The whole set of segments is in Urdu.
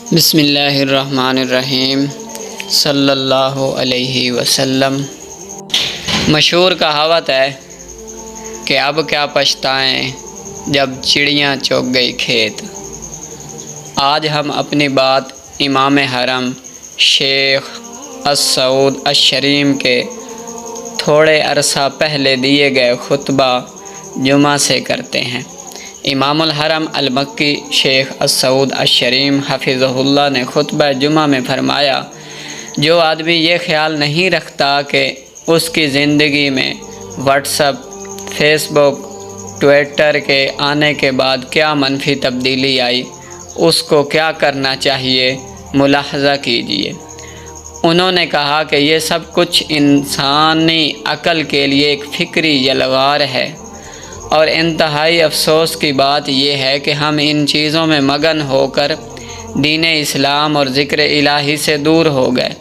بسم اللہ الرحمن الرحیم صلی اللہ علیہ وسلم۔ مشہور کہاوت ہے کہ اب کیا پچھتائیں جب چڑیاں چگ گئی کھیت۔ آج ہم اپنی بات امام حرم شیخ السعود الشریم کے تھوڑے عرصہ پہلے دیے گئے خطبہ جمعہ سے کرتے ہیں۔ امام الحرم المکی شیخ السعود الشریم حفظہ اللہ نے خطبہ جمعہ میں فرمایا، جو آدمی یہ خیال نہیں رکھتا کہ اس کی زندگی میں واٹس ایپ، فیس بک، ٹویٹر کے آنے کے بعد کیا منفی تبدیلی آئی، اس کو کیا کرنا چاہیے، ملاحظہ کیجیے۔ انہوں نے کہا کہ یہ سب کچھ انسانی عقل کے لیے ایک فکری یلغار ہے، اور انتہائی افسوس کی بات یہ ہے کہ ہم ان چیزوں میں مگن ہو کر دین اسلام اور ذکر الہی سے دور ہو گئے،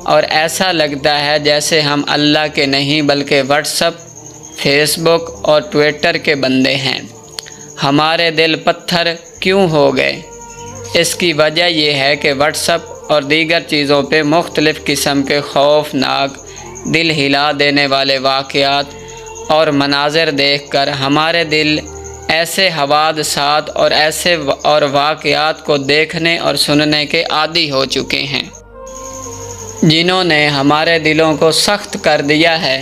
اور ایسا لگتا ہے جیسے ہم اللہ کے نہیں بلکہ واٹس ایپ، فیس بک اور ٹویٹر کے بندے ہیں۔ ہمارے دل پتھر کیوں ہو گئے؟ اس کی وجہ یہ ہے کہ واٹس ایپ اور دیگر چیزوں پہ مختلف قسم کے خوفناک، دل ہلا دینے والے واقعات اور مناظر دیکھ کر ہمارے دل ایسے حوادثات اور واقعات کو دیکھنے اور سننے کے عادی ہو چکے ہیں، جنہوں نے ہمارے دلوں کو سخت کر دیا ہے۔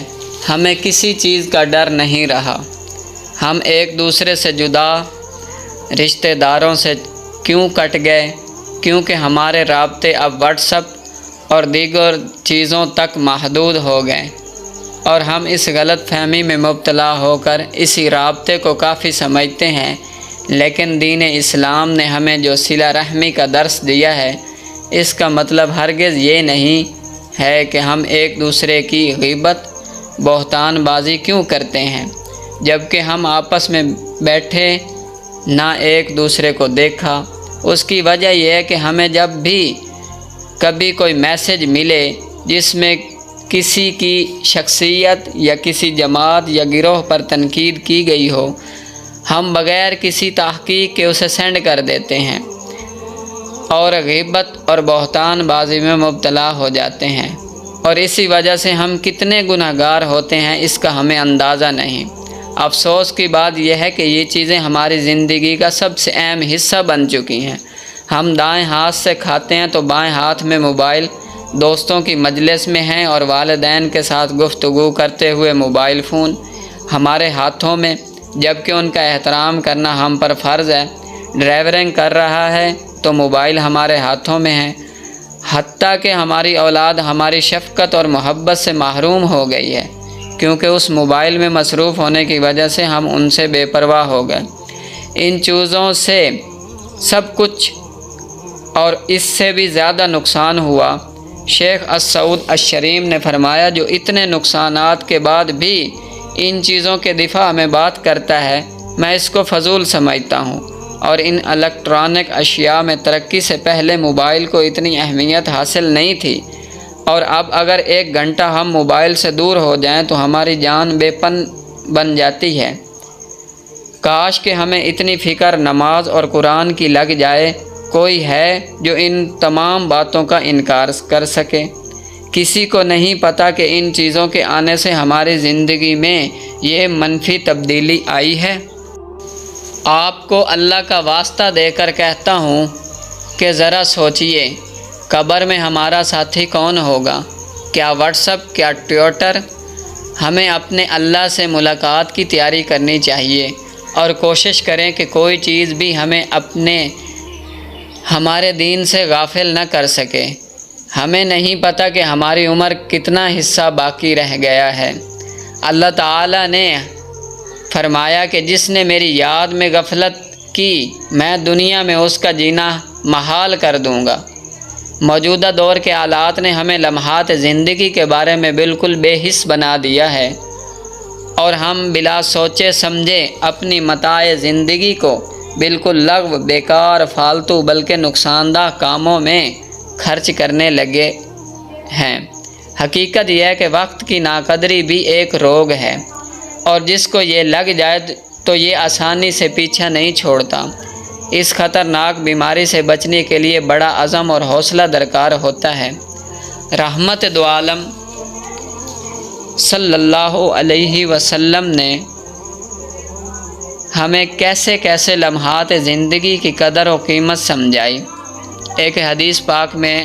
ہمیں کسی چیز کا ڈر نہیں رہا۔ ہم ایک دوسرے سے جدا، رشتہ داروں سے کیوں کٹ گئے؟ کیونکہ ہمارے رابطے اب واٹس ایپ اور دیگر چیزوں تک محدود ہو گئے، اور ہم اس غلط فہمی میں مبتلا ہو کر اسی رابطے کو کافی سمجھتے ہیں۔ لیکن دین اسلام نے ہمیں جو صلہ رحمی کا درس دیا ہے، اس کا مطلب ہرگز یہ نہیں ہے کہ ہم ایک دوسرے کی غیبت، بہتان بازی کیوں کرتے ہیں، جبکہ ہم آپس میں بیٹھے نہ ایک دوسرے کو دیکھا۔ اس کی وجہ یہ ہے کہ ہمیں جب بھی کبھی کوئی میسج ملے جس میں کسی کی شخصیت یا کسی جماعت یا گروہ پر تنقید کی گئی ہو، ہم بغیر کسی تحقیق کے اسے سینڈ کر دیتے ہیں اور غیبت اور بہتان بازی میں مبتلا ہو جاتے ہیں، اور اسی وجہ سے ہم کتنے گنہگار ہوتے ہیں اس کا ہمیں اندازہ نہیں۔ افسوس کی بات یہ ہے کہ یہ چیزیں ہماری زندگی کا سب سے اہم حصہ بن چکی ہیں۔ ہم دائیں ہاتھ سے کھاتے ہیں تو بائیں ہاتھ میں موبائل، دوستوں کی مجلس میں ہیں اور والدین کے ساتھ گفتگو کرتے ہوئے موبائل فون ہمارے ہاتھوں میں، جبکہ ان کا احترام کرنا ہم پر فرض ہے۔ ڈرائیورنگ کر رہا ہے تو موبائل ہمارے ہاتھوں میں ہے، حتیٰ کہ ہماری اولاد ہماری شفقت اور محبت سے محروم ہو گئی ہے، کیونکہ اس موبائل میں مصروف ہونے کی وجہ سے ہم ان سے بے پرواہ ہو گئے۔ ان چیزوں سے سب کچھ اور اس سے بھی زیادہ نقصان ہوا۔ شیخ السعود الشریم نے فرمایا، جو اتنے نقصانات کے بعد بھی ان چیزوں کے دفاع میں بات کرتا ہے، میں اس کو فضول سمجھتا ہوں، اور ان الیکٹرانک اشیاء میں ترقی سے پہلے موبائل کو اتنی اہمیت حاصل نہیں تھی، اور اب اگر 1 گھنٹہ ہم موبائل سے دور ہو جائیں تو ہماری جان بے پن بن جاتی ہے۔ کاش کہ ہمیں اتنی فکر نماز اور قرآن کی لگ جائے۔ کوئی ہے جو ان تمام باتوں کا انکار کر سکے؟ کسی کو نہیں پتہ کہ ان چیزوں کے آنے سے ہماری زندگی میں یہ منفی تبدیلی آئی ہے۔ آپ کو اللہ کا واسطہ دے کر کہتا ہوں کہ ذرا سوچئے، قبر میں ہمارا ساتھی کون ہوگا؟ کیا واٹس ایپ، کیا ٹویٹر؟ ہمیں اپنے اللہ سے ملاقات کی تیاری کرنی چاہیے، اور کوشش کریں کہ کوئی چیز بھی ہمارے دین سے غافل نہ کر سکے۔ ہمیں نہیں پتہ کہ ہماری عمر کتنا حصہ باقی رہ گیا ہے۔ اللہ تعالیٰ نے فرمایا کہ جس نے میری یاد میں غفلت کی، میں دنیا میں اس کا جینا محال کر دوں گا۔ موجودہ دور کے حالات نے ہمیں لمحات زندگی کے بارے میں بالکل بے حس بنا دیا ہے، اور ہم بلا سوچے سمجھے اپنی متاع زندگی کو بالکل لغو، بیکار، فالتو بلکہ نقصان دہ کاموں میں خرچ کرنے لگے ہیں۔ حقیقت یہ ہے کہ وقت کی ناقدری بھی ایک روگ ہے، اور جس کو یہ لگ جائے تو یہ آسانی سے پیچھا نہیں چھوڑتا۔ اس خطرناک بیماری سے بچنے کے لیے بڑا عزم اور حوصلہ درکار ہوتا ہے۔ رحمت دو عالم صلی اللہ علیہ وسلم نے ہمیں کیسے کیسے لمحات زندگی کی قدر و قیمت سمجھائی۔ ایک حدیث پاک میں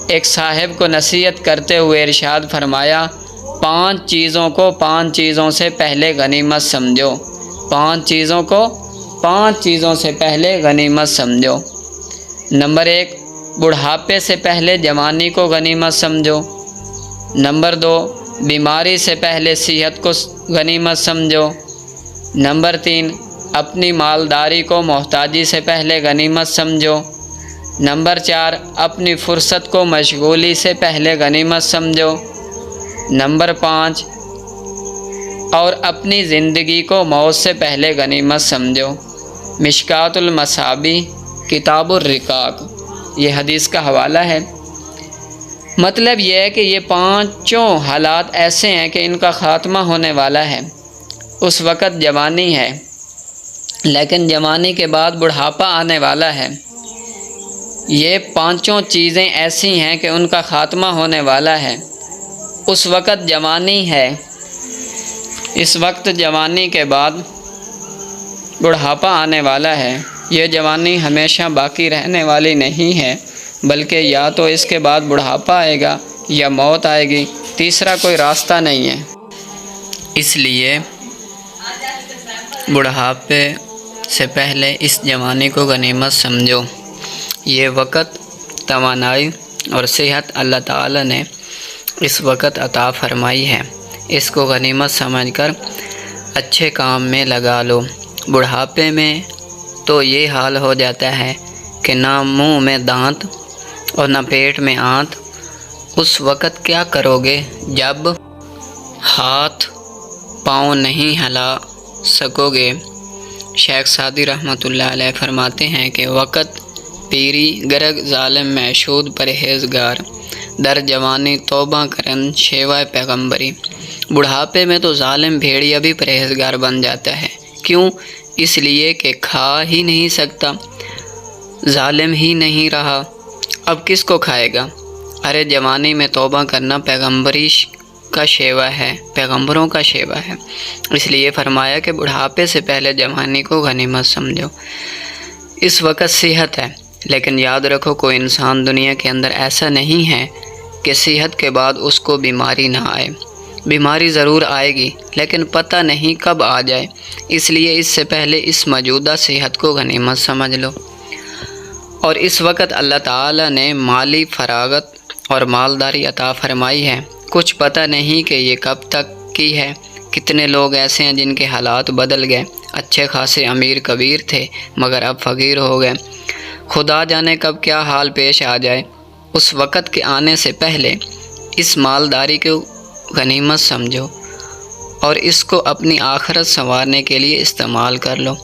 ایک صاحب کو نصیحت کرتے ہوئے ارشاد فرمایا، 5 چیزوں کو 5 چیزوں سے پہلے غنیمت سمجھو، 5 چیزوں کو 5 چیزوں سے پہلے غنیمت سمجھو۔ نمبر 1، بڑھاپے سے پہلے جوانی کو غنیمت سمجھو۔ نمبر 2، بیماری سے پہلے صحت کو غنیمت سمجھو۔ نمبر 3، اپنی مالداری کو محتاجی سے پہلے غنیمت سمجھو۔ نمبر 4، اپنی فرصت کو مشغولی سے پہلے غنیمت سمجھو۔ نمبر 5، اور اپنی زندگی کو موت سے پہلے غنیمت سمجھو۔ مشکات المصابیح کتاب الرقاق، یہ حدیث کا حوالہ ہے۔ مطلب یہ ہے کہ یہ 5 حالات ایسے ہیں کہ ان کا خاتمہ ہونے والا ہے۔ اس وقت جوانی ہے، لیکن جوانی کے بعد بڑھاپا آنے والا ہے۔ یہ 5 چیزیں ایسی ہیں کہ ان کا خاتمہ ہونے والا ہے۔ اس وقت جوانی ہے، اس وقت جوانی کے بعد بڑھاپا آنے والا ہے۔ یہ جوانی ہمیشہ باقی رہنے والی نہیں ہے، بلکہ یا تو اس کے بعد بڑھاپا آئے گا یا موت آئے گی، تیسرا کوئی راستہ نہیں ہے۔ اس لیے بڑھاپے سے پہلے اس جوانی کو غنیمت سمجھو۔ یہ وقت، توانائی اور صحت اللہ تعالی نے اس وقت عطا فرمائی ہے، اس کو غنیمت سمجھ کر اچھے کام میں لگا لو۔ بڑھاپے میں تو یہ حال ہو جاتا ہے کہ نہ منہ میں دانت اور نہ پیٹ میں آنت۔ اس وقت کیا کرو گے جب ہاتھ پاؤں نہیں ہلا سکو گے؟ شیخ سعدی رحمۃ اللہ علیہ فرماتے ہیں کہ وقت پیری گرگ ظالم معشود پرہیزگار، در جوانی توبہ کرن شیوائے پیغمبری۔ بڑھاپے میں تو ظالم بھیڑیا بھی پرہیزگار بن جاتا ہے۔ کیوں؟ اس لیے کہ کھا ہی نہیں سکتا، ظالم ہی نہیں رہا، اب کس کو کھائے گا؟ ارے جوانی میں توبہ کرنا پیغمبری کا شیوا ہے، پیغمبروں کا شیوا ہے۔ اس لیے فرمایا کہ بڑھاپے سے پہلے جوانی کو غنیمت سمجھو۔ اس وقت صحت ہے، لیکن یاد رکھو کوئی انسان دنیا کے اندر ایسا نہیں ہے کہ صحت کے بعد اس کو بیماری نہ آئے۔ بیماری ضرور آئے گی، لیکن پتہ نہیں کب آ جائے۔ اس لیے اس سے پہلے اس موجودہ صحت کو غنیمت سمجھ لو۔ اور اس وقت اللہ تعالی نے مالی فراغت اور مالداری عطا فرمائی ہے۔ کچھ پتہ نہیں کہ یہ کب تک کی ہے۔ کتنے لوگ ایسے ہیں جن کے حالات بدل گئے، اچھے خاصے امیر کبیر تھے مگر اب فقیر ہو گئے۔ خدا جانے کب کیا حال پیش آ جائے۔ اس وقت کے آنے سے پہلے اس مالداری کو غنیمت سمجھو اور اس کو اپنی آخرت سنوارنے کے لیے استعمال کر لو،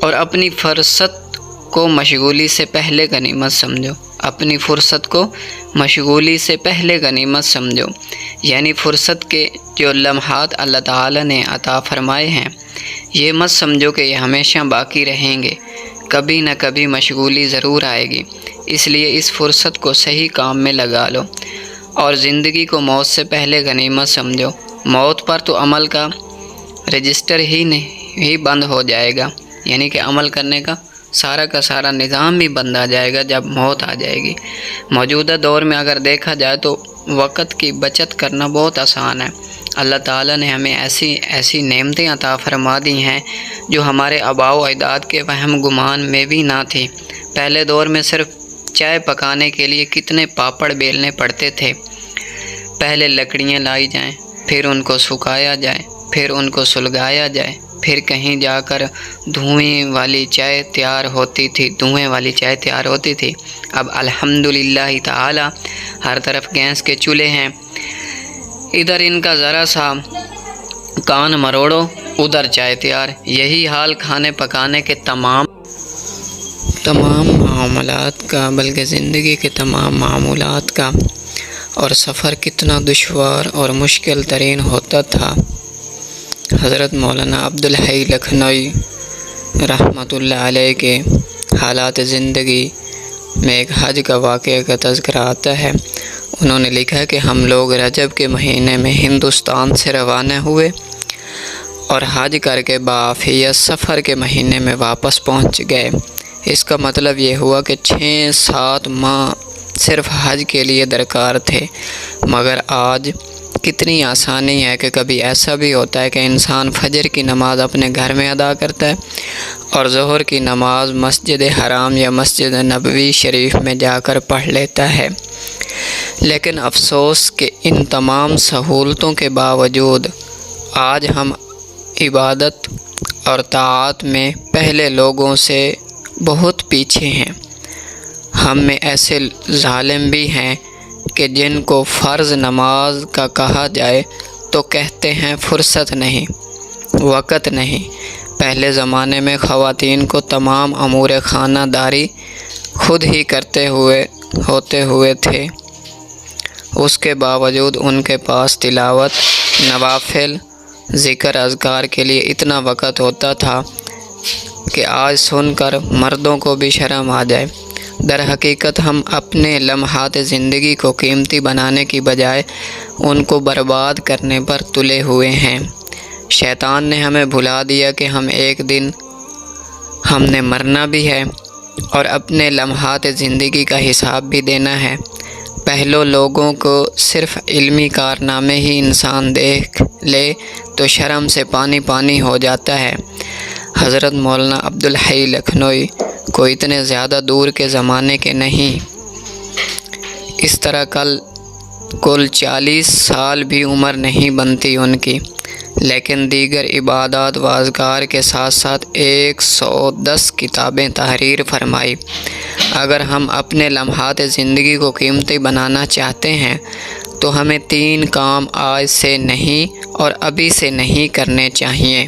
اور اپنی فرصت کو مشغولی سے پہلے غنیمت سمجھو۔ اپنی فرصت کو مشغولی سے پہلے غنیمت سمجھو، یعنی فرصت کے جو لمحات اللہ تعالی نے عطا فرمائے ہیں، یہ مت سمجھو کہ یہ ہمیشہ باقی رہیں گے، کبھی نہ کبھی مشغولی ضرور آئے گی۔ اس لیے اس فرصت کو صحیح کام میں لگا لو، اور زندگی کو موت سے پہلے غنیمت سمجھو۔ موت پر تو عمل کا رجسٹر ہی بند ہو جائے گا، یعنی کہ عمل کرنے کا سارا نظام بھی بند آ جائے گا جب موت آ جائے گی۔ موجودہ دور میں اگر دیکھا جائے تو وقت کی بچت کرنا بہت آسان ہے۔ اللہ تعالیٰ نے ہمیں ایسی نعمتیں عطا فرما دی ہیں جو ہمارے آباء و اجداد کے وہم گمان میں بھی نہ تھی۔ پہلے دور میں صرف چائے پکانے کے لیے کتنے پاپڑ بیلنے پڑتے تھے۔ پہلے لکڑیاں لائی جائیں، پھر ان کو سکھایا جائے، پھر ان کو سلگایا جائے، پھر کہیں جا کر دھویں والی چائے تیار ہوتی تھی۔ اب الحمدللہ تعالی ہر طرف گیس کے چولہے ہیں، ادھر ان کا ذرا سا کان مروڑو ادھر چائے تیار۔ یہی حال کھانے پکانے کے تمام معاملات کا، بلکہ زندگی کے تمام معمولات کا، اور سفر کتنا دشوار اور مشکل ترین ہوتا تھا۔ حضرت مولانا عبدالحی لکھنوی رحمۃ اللہ علیہ کے حالات زندگی میں ایک حج کا واقعہ کا تذکرہ آتا ہے۔ انہوں نے لکھا کہ ہم لوگ رجب کے مہینے میں ہندوستان سے روانہ ہوئے اور حج کر کے بعافیت سفر کے مہینے میں واپس پہنچ گئے۔ اس کا مطلب یہ ہوا کہ 6-7 ماہ صرف حج کے لیے درکار تھے، مگر آج کتنی آسانی ہے کہ کبھی ایسا بھی ہوتا ہے کہ انسان فجر کی نماز اپنے گھر میں ادا کرتا ہے اور ظہر کی نماز مسجد حرام یا مسجد نبوی شریف میں جا کر پڑھ لیتا ہے۔ لیکن افسوس کہ ان تمام سہولتوں کے باوجود آج ہم عبادت اور طاعت میں پہلے لوگوں سے بہت پیچھے ہیں۔ ہم میں ایسے ظالم بھی ہیں کہ جن کو فرض نماز کا کہا جائے تو کہتے ہیں فرصت نہیں، وقت نہیں۔ پہلے زمانے میں خواتین کو تمام امور خانہ داری خود ہی کرتے ہوتے تھے، اس کے باوجود ان کے پاس تلاوت، نوافل، ذکر اذکار کے لیے اتنا وقت ہوتا تھا کہ آج سن کر مردوں کو بھی شرم آ جائے۔ در حقیقت ہم اپنے لمحات زندگی کو قیمتی بنانے کی بجائے ان کو برباد کرنے پر تلے ہوئے ہیں۔ شیطان نے ہمیں بھلا دیا کہ ایک دن ہم نے مرنا بھی ہے اور اپنے لمحات زندگی کا حساب بھی دینا ہے۔ پہلو لوگوں کو صرف علمی کارنامے ہی انسان دیکھ لے تو شرم سے پانی پانی ہو جاتا ہے۔ حضرت مولانا عبدالحی لکھنوی کو اتنے زیادہ دور کے زمانے کے نہیں، اس طرح کل 40 سال بھی عمر نہیں بنتی ان کی، لیکن دیگر عبادات و اذکار کے ساتھ ساتھ 110 کتابیں تحریر فرمائی۔ اگر ہم اپنے لمحات زندگی کو قیمتی بنانا چاہتے ہیں تو ہمیں 3 کام آج سے نہیں اور ابھی سے نہیں کرنے چاہیے۔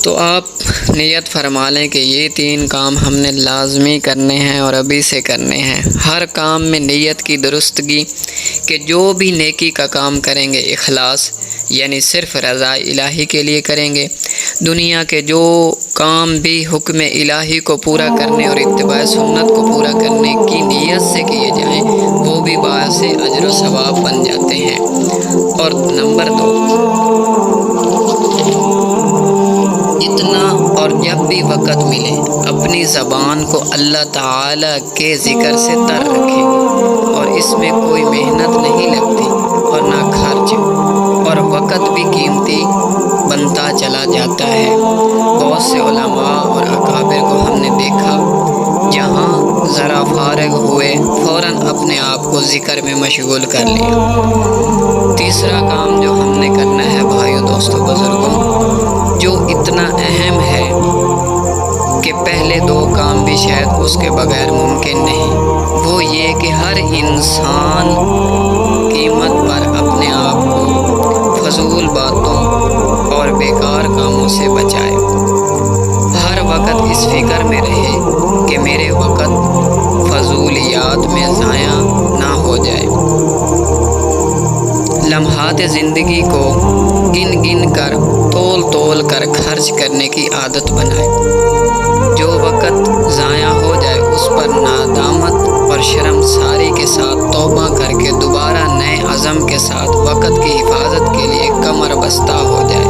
تو آپ نیت فرما لیں کہ یہ 3 کام ہم نے لازمی کرنے ہیں اور ابھی سے کرنے ہیں۔ ہر کام میں نیت کی درستگی کہ جو بھی نیکی کا کام کریں گے اخلاص، یعنی صرف رضا الہی کے لیے کریں گے۔ دنیا کے جو کام بھی حکم الہی کو پورا کرنے اور اتباع سنت کو پورا کرنے کی نیت سے کیے جائیں وہ بھی باعث اجر و ثواب بن جاتے ہیں۔ اور نمبر 2، جتنا اور جب بھی وقت ملے اپنی زبان کو اللہ تعالی کے ذکر سے تر رکھیں، اور اس میں کوئی محنت نہیں لگتی اور نہ خرچ، اور وقت بھی قیمتی بنتا چلا جاتا ہے۔ بہت سے علماء اور اکابر کو ہم نے دیکھا جہاں ذرا فارغ ہوئے فوراً اپنے آپ کو ذکر میں مشغول کر لیا۔ تیسرا کام جو ہم نے کرنا ہے بھائیو، دوستو، بزرگوں، جو اتنا اہم ہے کہ پہلے 2 کام بھی شاید اس کے بغیر ممکن نہیں، وہ یہ کہ ہر انسان قیمت پر اپنے آپ کو فضول باتوں اور بیکار کاموں سے بچائے۔ ہر وقت اس فکر میں رہے کہ میرے وقت فضولیات میں ضائع نہ ہو جائے۔ لمحات زندگی کو گن کر تول کر خرچ کرنے کی عادت بنائے۔ جو وقت ضائع ہو جائے اس پر ندامت اور شرمساری کے ساتھ توبہ کر کے دوبارہ نئے عزم کے ساتھ وقت کی حفاظت کے لیے کمر بستہ ہو جائے۔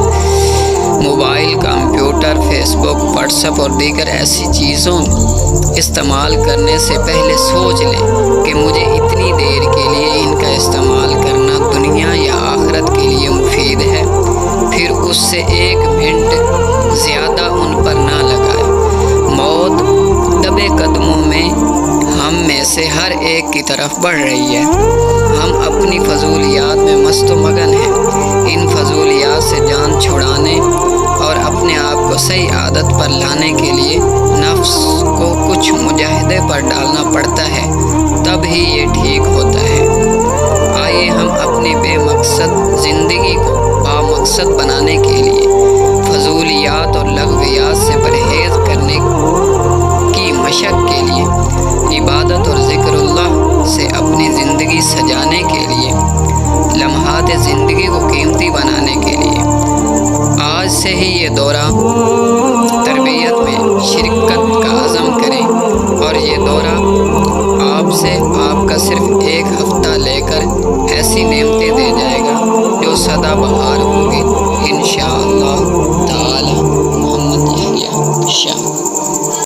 موبائل، کمپیوٹر، فیس بک، واٹس ایپ اور دیگر ایسی چیزوں استعمال کرنے سے پہلے سوچ لیں کہ مجھے اتنی دیر کے لیے ان کا استعمال کرنا دنیا یا آخرت کے لیے مفید ہے، پھر اس سے 1 منٹ زیادہ ان پر نہ لگائیں۔ موت دبے قدموں میں ہم میں سے ہر ایک کی طرف بڑھ رہی ہے۔ ہم اپنی فضولیات میں مست و مگن ہیں۔ ان فضولیات سے جان چھڑانے اور اپنے آپ کو صحیح عادت پر لانے کے لیے نفس کو کچھ مجاہدے پر ڈالنا پڑتا ہے، تب ہی یہ ٹھیک ہوتا ہے۔ آئیے ہم اپنی بے مقصد زندگی کو بامقصد بنانے کے لیے فضولیات اور لغویات سے پرہیز کرنے کی مشق کے لیے، عبادت اور ذکر اللہ سے اپنی زندگی سجانے کے لیے، لمحات زندگی کو قیمتی بنانے کے لیے آج سے ہی یہ دورہ تربیت میں سے آپ کا صرف ایک ہفتہ لے کر ایسی نعمتیں دے جائے گا جو سدا بہار